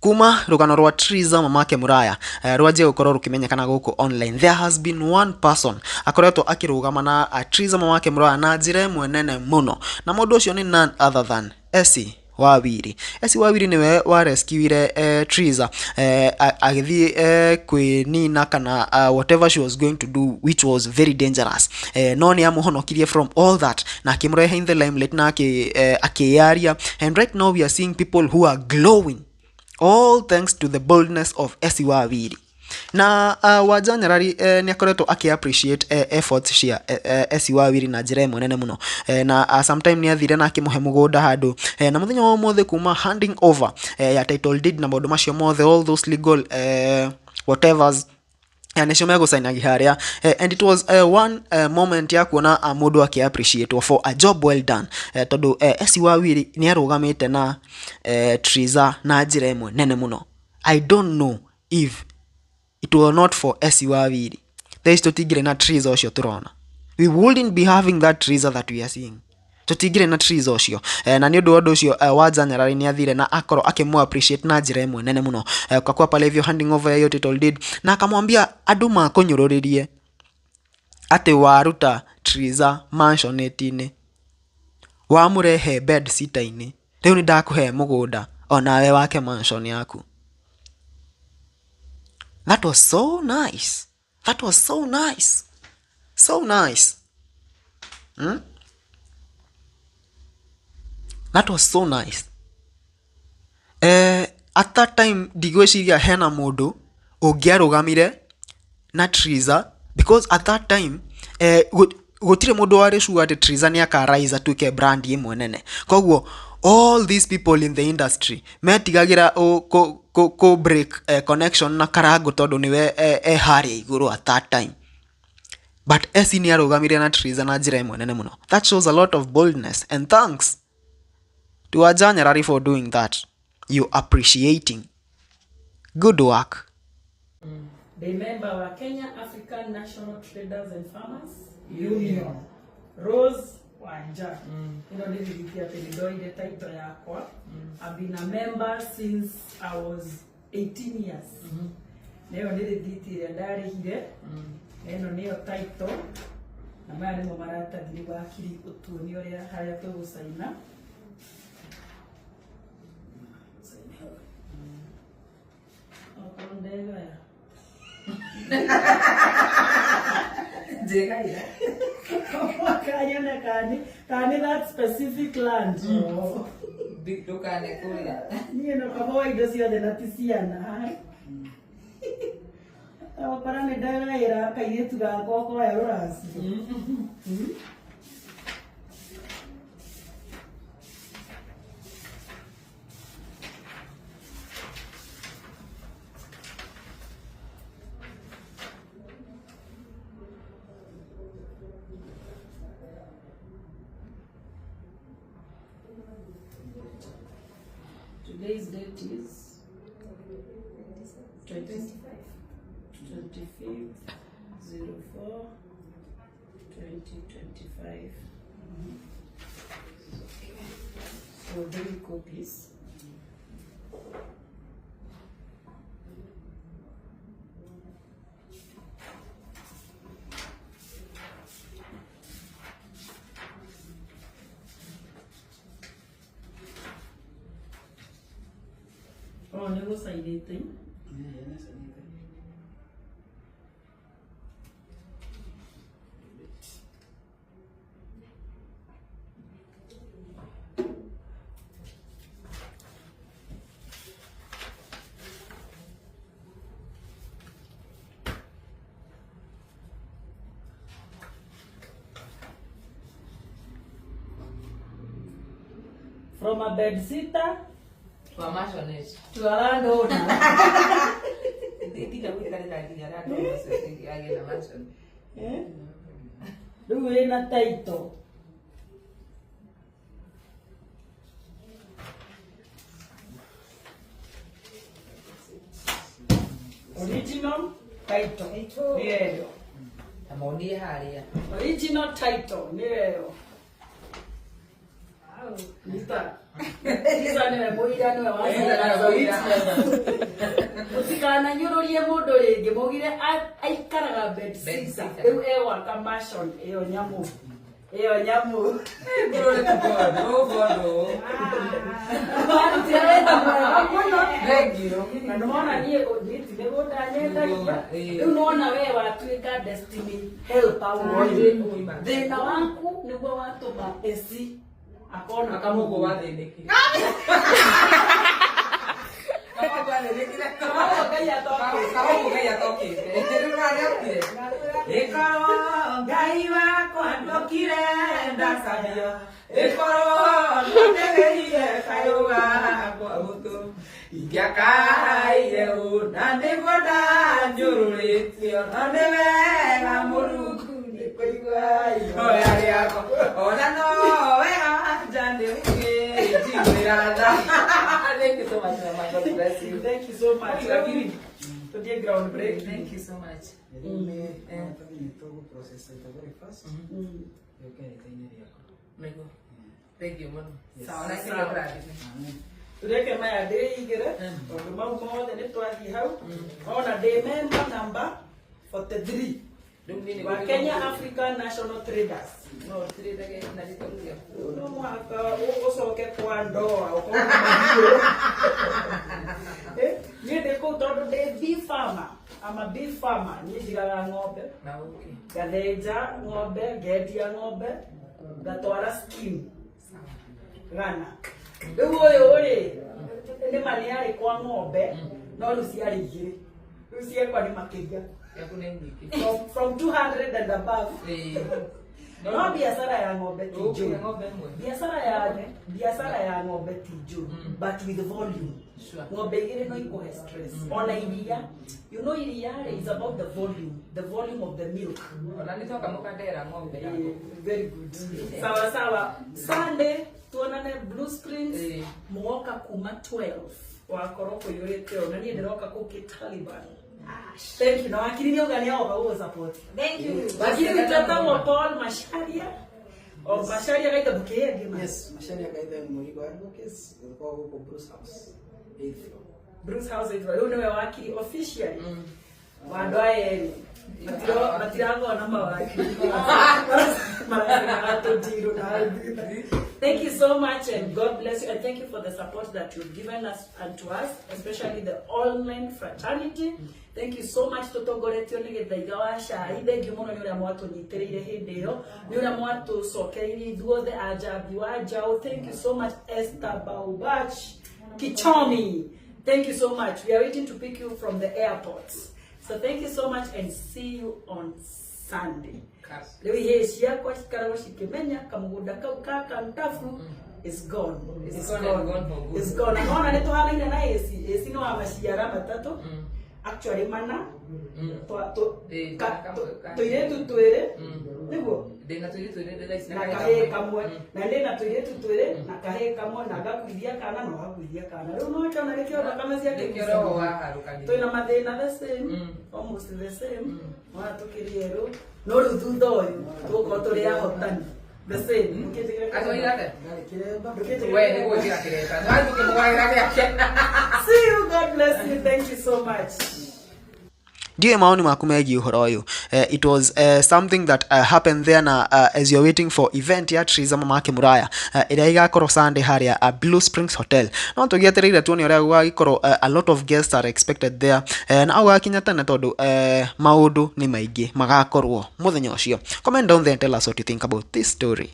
kuma rugano rwa Triza mamake Muraya rwaje gukorwo rukimenyekana guku online. There has been one person akoretwo akirugama na Triza mamake Muraya na njira imwe nene muno, na mundu ucio ni none other than Essie Wawiri. Essie Wawiri niwe wa rescuire Triza agithii kwinina kana whatever she was going to do, which was very dangerous. No ni amuhonokirie from all that na akimrehe in the limelight na akiyaria, and right now we are seeing people who are glowing, all thanks to the boldness of Essie Wawiri. Na Wajanyarari ni akoretwo appreciate efforts cia Essie Wawiri na njira imwe nene muno, na sometime ni athire na akimuhe mugunda handu na muthenya wa mothe kuma handing over ya title deed na maundu macio mothe, all those legal whatevers and cio megusainagi haria, and it was one moment ya kuona mundu appreciate for a job well done, tondu Essie Wawiri ni arugamite na Triza na njira imwe nene muno. I don't know if it were not for Essie Wawiri, there is tutigire na Triza ocio turona, we wouldn't be having that Triza that we are seeing. Tutigire na Triza ocio na ni undu ucio Wajanyarari ni athire na akoro akimu appreciate na njira imwe nene muno kwa pale hivyo handing over your title deed, na akamwambia andu makunyururirie ati waruta Triza mansionetine wamurehe bed sitaini, riu ni ndakuhe mugunda onawe wake mansion yaku. That was so nice. That was so nice. So nice. That was so nice. At that time, digweciria hena mundu ungiarugamire na Triza, because at that time gutire mundu wari sure ati Triza ni akarise atuike brand imwe nene. Koguo all these people in the industry metigagira ko break connection na Karago tondu niwe hari iguru at that time, but Essie ni arugamire na Triza na njira imwe nene muno. That shows a lot of boldness, and thanks to Wajanyarari for doing that. You appreciating. Good work. Remember our Kenya African National Traders and Farmers Union. Rose Wanja. You know, this is the title yakwa. I've been a member since I was 18 years. Leo nili diti ndari hide. Eno niyo title. Na maya ni marata diliwa akili utuoni ore haya to saina. Kani that specific land. Big dukane kula. Ni no kama idosio de natisiana. Para me daga era kairetu ga koko ya rasi. Today's date is 25/04/2025. So daily copies. Oh, never say anything. From a bed sitter to a marionette. To a landowner. Do we na title? Original title. Nero. Amoni haria. Original title. Nero. Nita. Triza niwe muira niwe wa Usikana nyururie mundu ringi mugire aikaraga bed sitter riu ewa kamashon iyo nyamu Glory to God. Oh God. Thank you. Na ndona nie oditi negota nyendagia riu nona we watuika destiny helper wothe thina waku niguo watuma esi akona Akamugo wathindiki. Ngai wakwa ndokire ndacabia Ikorwo ndegeire kayuga kwa gutu ingĩakaire ũũ na nĩguo ndanjũrũrĩtio no nĩ wega Mũrungu nĩkũigua ihoya rĩakwa ona no wega wanja nĩũgĩnjiguĩra tha. Thank you so much, Mama. God bless you. Thank you so much. Lakini to ground break. Thank you so much. Nego. Thank you, Mama. Sawa, Na sawa. kile Tureke maya ndĩigĩre tondũ mau mothe nĩ twathiĩ hau ona ndĩ member number 43 wa Kenya African National Traders. no tirĩtage na rĩtũrũria. No mwaka ũcoke kwa ndoa ũkorwo na mahiũ. Niĩ ndĩ kũu tondũ ndĩ beef farmer. I'm a beef farmer. Niĩ njigaga ng'ombe, Na okay. ngathĩnja ng'ombe, ngendia ng'ombe, ngatwara skim Ghana. Rĩu ũyũ rĩ nĩ mani arĩ kwa ng'ombe no rĩu ciarĩ igĩrĩ. Rĩu ciakwa nĩ makĩria. Yaku nĩ nyingĩ. From 200 and above. No biashara ya ng'ombe ti njũru. Ng'ombe ĩmwe. Biashara ya ng'ombe ti njũru, but with volume. Sure. Ng'ombe igĩrĩ no ikũhe stress. Ona iria, you know iria is about the volume of the milk. Ona nitoka mũkandera ng'ombe yako. Very good. Sawa sawa. Sunday tuonane Blue Springs mwoka kuma 12 wakorwo kũiyũrĩte ona niĩ ndĩroka kũu Taliban. Thank you. Na wakiri ni ugani hao kwa support. Thank you. Wakiri mtata wa Paul Masharia. O Masharia kaita buke ngima. Yes, Masharia kaita Muigo Advocates, kwa huko Bruce House, 8th floor. Bruce House ito. Yule ni wakiri officially. Wandoaye matirago na mawakili. Thank you so much and God bless you and thank you for the support that you've given us and to us, especially the online fraternity. Thank you so much tutongoretio ni githaiga wa cai thengi muno ni uria mwatunyitiriire hindi iyo ni uria mwatucokereirie ithuothe ajambi wa njao. Thank you so much Esther Baubach Kichomi. Thank you so much. We are waiting to pick you from the airport. So thank you so much and see you on Sunday. Leo hii ciakwa cikaragwo cikimenya kamugunda kau kaka ntafu is gone. It's gone. It's gone. Naona ni tuhanaine na AC no amaciara matatu. Actually mana tuiretu twere niguo Ndĩna tũirĩtu twĩrĩ thaa na kahĩĩ kamwe na ndĩna tũirĩtu twĩrĩ na kahĩĩ kamwe na gakuithia kana no gakuithia kana rĩu no kĩona nĩkĩo thakame ciake nĩkĩo roho waharũkania. twĩna mathĩna the same almost the same watũkĩrie rũ no rĩu thutha ũyũ tũgũkorwo tũrĩ ahotani the same. Atũirate Ndũkĩtĩkĩra we nĩguo njĩra kĩreka no tũkĩmũgarĩra gĩake. See you, God bless you, thank you so much. Ndiye maoni maku megiĩ ũhoro ũyũ. It was something that happened there na as you're waiting for event ya Triza Mama Muraya ĩrĩa igakorwo Sunday harĩa Blue Springs Hotel. No tũgĩetereire tuone ũrĩa gũgakorwo a lot of guests are expected there. Na ũgakinya tene tondũ maũndũ nĩ maingĩ magakorwo mũthenya ũcio. Comment down there and tell us what you think about this story.